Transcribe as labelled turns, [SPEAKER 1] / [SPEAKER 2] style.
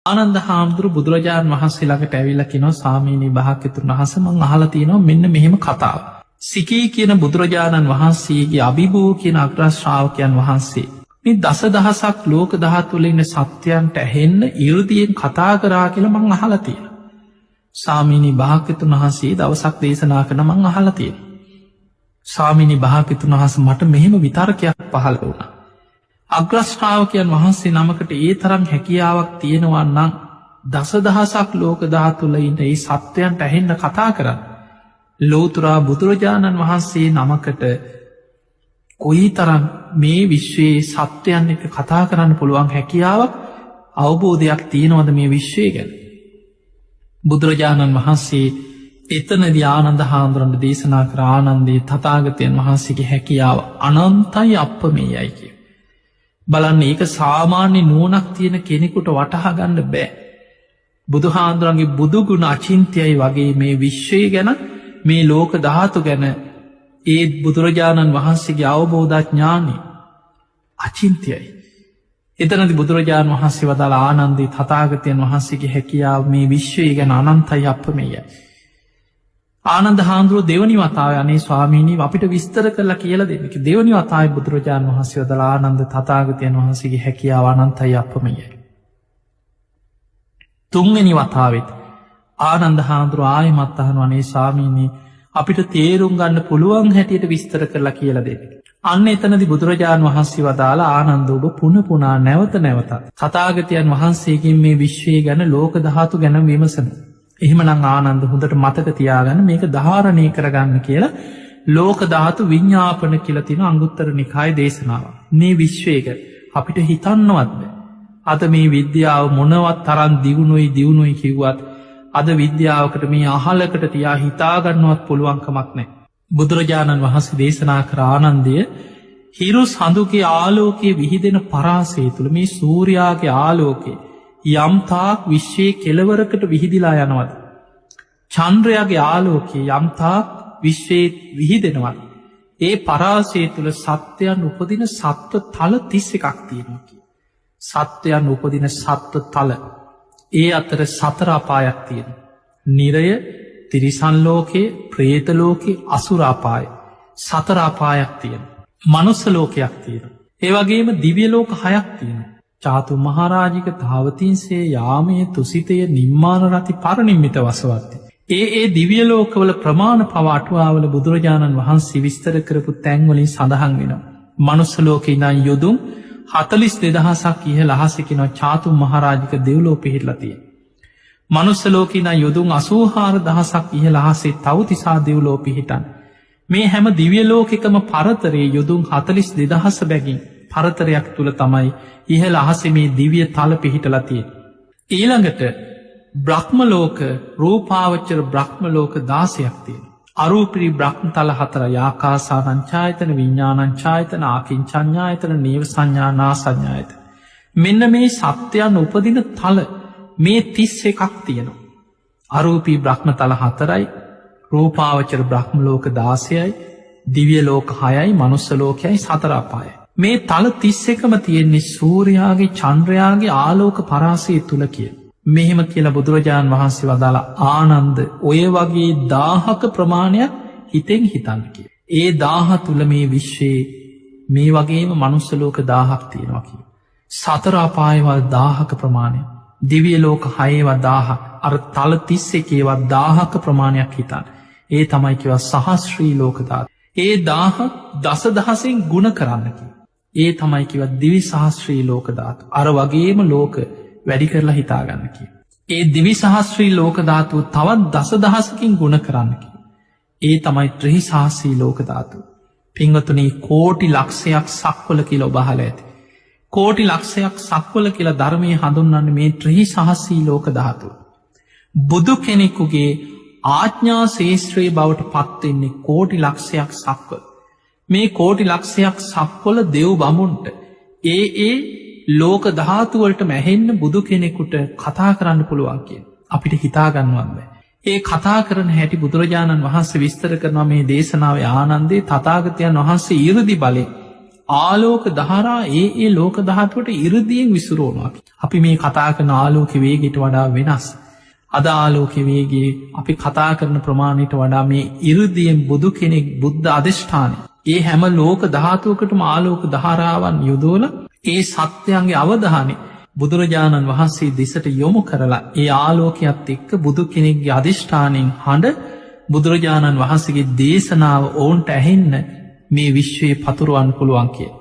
[SPEAKER 1] ආනන්ද හාමුදුරු බුදුරජාණන් වහන්සේ ළඟට ඇවිල්ලා කියනවා ස්වාමීනි භාග්‍යවතුන් වහන්සේ මං අහලා තියෙනවා මෙන්න මෙහෙම කතාව. සිකී කියන බුදුරජාණන් වහන්සේගේ අභිභූ කියන අග්‍රශ්‍රාවකයන් වහන්සේ මේ දසදහසක් ලෝක ධාතුවල ඉන්න සත්‍යයන්ට ඇහෙන්න 이르දියෙන් කතා කරා කියලා මං අහලා තියෙනවා. ස්වාමීනි භාග්‍යවතුන් වහන්සේ දවසක් දේශනා කරන මං අහලා තියෙනවා. ස්වාමීනි භාග්‍යවතුන් වහන්සේ මට මෙහෙම විතර්කයක් පහළ වුණා. අග්‍රශ්‍රාවකයන් වහන්සේ නමකට ඒ තරම් හැකියාවක් තියෙනවා නම් දසදහසක් ලෝක ධාතුවල ඉන්න ඒ සත්‍යයන්ට ඇහෙන්න කතා කරන්න. ලෝතුරා බුදුරජාණන් වහන්සේ නමකට කොයි තරම් මේ විශ්වයේ සත්‍යයන් එක කතා කරන්න පුළුවන් හැකියාවක් අවබෝධයක් තියෙනවද මේ විශ්වය ගැන. බුදුරජාණන් වහන්සේ එතනදී ආනන්ද හාමුදුරන්ට දේශනා කර ආනන්දේ තථාගතයන් වහන්සේගේ හැකියාව අනන්තයි අප්‍රමේයයි කිය. බලන්න ඒක සාමාන්‍ය නුවණක් තියෙන කෙනෙකුට වටහා ගන්න බෑ. බුදුහාමුදුරන්ගේ බුදුගුණ අචින්ත්‍යයි වගේ මේ විශ්වය ගැන මේ ලෝක ධාතු ගැන ඒත් බුදුරජාණන් වහන්සේගේ අවබෝධඥානය අචින්ත්‍යයි. එතනදි බුදුරජාණන් වහන්සේ වදාළ ආනන්දේ තථාගතයන් වහන්සේගේ හැකියාව මේ විශ්වය ගැන අනන්තයි අප්‍රමේයයි. ආනන්ද හාමුදුරුවෝ දෙවනි වතාව අනේ ස්වාමීනී අපිට විස්තර කරලා කියලා දෙන්න. දෙවනි වතාවේ බුදුරජාණන් වහන්සේ වදාළ ආනන්ද තථාගතයන් වහන්සේගේ හැකියාව අනන්තයි අප්‍රමේයයි. තුන්වෙනි වතාවෙත් ආනන්ද හාමුදුරුවෝ ආයෙමත් අහනවා අනේ ස්වාමීනී අපිට තේරුම් ගන්න පුළුවන් හැටියට විස්තර කරලා කියලා දෙන්න. අන්න එතනදි බුදුරජාණන් වහන්සේ වදාළ ආනන්ද ඔබ පුන පුනා නැවත නැවතත් තථාගතයන් වහන්සේගෙන් මේ විශ්වය ගැන ලෝක ධාතු ගැන විමසනවා. එහෙමනම් ආනන්ද හොඳට මතක තියාගන්න මේක ධාරණය කරගන්න කියලා ලෝක ධාතු විඤ්ඤාපන කියලා තියෙන අංගුත්තර නිකායේ දේශනාව. මේ විශ්වයක අපිට හිතන්නවත් බෑ. අද මේ විද්‍යාව මොනවත් තරම් දියුණුවයි කිව්වත් අද විද්‍යාවකට මේ අහලකට තියා හිතාගන්නවත් පුළුවන්කමක් නැහැ. බුදුරජාණන් වහන්සේ දේශනා කර ආනන්දය හිරු සඳුගේ ආලෝකයේ විහිදෙන පරාසය තුළ මේ සූර්යාගේ ආලෝකයේ යම්තාක් විශ්වයේ කෙළවරකට විහිදිලා යනවද. චන්ද්‍රයාගේ ආලෝකයේ යම්තාක් විශ්වයේ විහිදෙනවද. ඒ පරාසය තුළ සත්‍යයන් උපදින සත්ව තල 31ක් තියෙනවා කිය. සත්‍යයන් උපදින සත්ව තල ඒ අතර සතර අපායක් තියෙන. නිරය, තිරිසන් ලෝකයේ, ප්‍රේත ලෝකයේ, අසුර අපාය. සතර අපායක් තියෙන. මනුස්ස ලෝකයක් තියෙන. ඒ වගේම දිව්‍ය ලෝක 6ක් තියෙනවා. චාතු මහරජික ධාවතින්සේ යාමයේ තුසිතය නිම්මාන රති පරිනිම්මිත වසවත්ති. ඒ දිව්‍ය ලෝකවල ප්‍රමාණ පව අටුවාවල බුදුරජාණන් වහන්සේ විස්තර කරපු තැන්වලින් සඳහන් වෙනවා. මනුස්ස ලෝකේ ඉඳන් යොදුන් 42000ක් ඉහළ අහසකින චාතු මහරජික දෙව්ලෝ පිහිටලා තියෙනවා. මනුස්ස ලෝකේ ඉඳන් යොදුන් 84000ක් ඉහළ අහසේ තව්තිසා දෙව්ලෝ පිහිටන්. මේ හැම දිව්‍ය ලෝකෙකම පරතරයේ යොදුන් 42000 බැගින් පරතරයක් තුළ තමයි ඉහළ අහසේ මේ දිව්‍ය තල පිහිටලා තියෙන්නේ. ඊළඟට බ්‍රහ්මලෝක රූපාවචර බ්‍රහ්මලෝක 16ක් තියෙනවා. අරූපී බ්‍රහ්ම තල 4 ආකාසානංචායතන විඤ්ඤාණංචායතන ආකින්චඤ්ඤායතන නේව සංඥානා සංඥායතන. මෙන්න මේ සත්‍යයන් උපදින තල මේ 31ක් තියෙනවා. අරූපී බ්‍රහ්ම තල 4යි, රූපාවචර බ්‍රහ්ම ලෝක 16යි, දිව්‍ය ලෝක 6යි, මනුස්ස ලෝකයයි, සතර අපායයි. මේ තල 31ම තියෙන්නේ සූර්යාගේ චන්ද්‍රයාගේ ආලෝක පරාසය තුළ කිය. මෙහෙම කියලා බුදුරජාණන් වහන්සේ වදාළ ආනන්ද ඔය වගේ 1000ක ප්‍රමාණයක් හිතෙන් හිතන්න කිය. ඒ 1000 තුළ මේ විශ්වයේ මේ වගේම මනුස්ස ලෝක 1000ක් තියෙනවා කිය. සතර අපායවල් 1000ක ප්‍රමාණය, දිව්‍ය ලෝක 6ව 1000, අර තල 31වත් 1000ක ප්‍රමාණයක් හිතන්න. ඒ තමයි කිව්වා සහස්‍රී ලෝක ධාතු. ඒ 1000 දසදහසෙන් ගුණ කරන්න කිය. ඒ තමයි කිව දිවි සහස්ත්‍රී ලෝක ධාතු. අර වගේම ලෝක වැඩි කරලා හිතාගන්න කිය. ඒ දිවි සහස්ත්‍රී ලෝක ධාතුව තවත් දසදහසකින් ගුණ කරන්න කිය. ඒ තමයි ත්‍රි සහස්‍රී ලෝක ධාතුව. පින්වතුනි කෝටි ලක්ෂයක් සක්වල කියලා ඔබ අහලා ඇති. කෝටි ලක්ෂයක් සක්වල කියලා ධර්මයේ හඳුන්වන්නේ මේ ත්‍රි සහස්‍රී ලෝක ධාතුව. බුදු කෙනෙකුගේ ආඥා ශේෂ්ත්‍රයේ බවට පත් වෙන්නේ කෝටි ලක්ෂයක් සක්වල. මේ කෝටි ලක්ෂයක් සක්වල දෙව් බමුන්ට ඒ ලෝක ධාතුවලට මැහෙන්න බුදු කෙනෙකුට කතා කරන්න පුළුවන් කියන අපිට හිතාගන්නවත් බෑ. ඒ කතා කරන හැටි බුදුරජාණන් වහන්සේ විස්තර කරනවා මේ දේශනාවේ ආනන්දේ තථාගතයන් වහන්සේ 이르දි බලේ ආලෝක දහරා ඒ ලෝක දහතුවට ඉරදියෙන් විසුරුවනවා. අපි මේ කතා කරන ආලෝක වේගයට වඩා වෙනස්. අද ආලෝක වේගේ අපි කතා කරන ප්‍රමාණයට වඩා මේ ඉරදියෙන් බුදු කෙනෙක් බුද්ධ අධිෂ්ඨානය. ඒ හැම ලෝක ධාතුවකටම ආලෝක දහරාවන් යොදෝල ඒ සත්‍යයන්ගේ අවධානය බුදුරජාණන් වහන්සේ දෙසට යොමු කරලා ඒ ආලෝකයක්ත් එක්ක බුදු කෙනෙක්ගේ අධිෂ්ඨානයෙන් හඬ බුදුරජාණන් වහන්සේගේ දේශනාව ඔවුන්ට ඇහෙන්න මේ විශ්වයේ පතුරුවන් පුළුවන් කිය.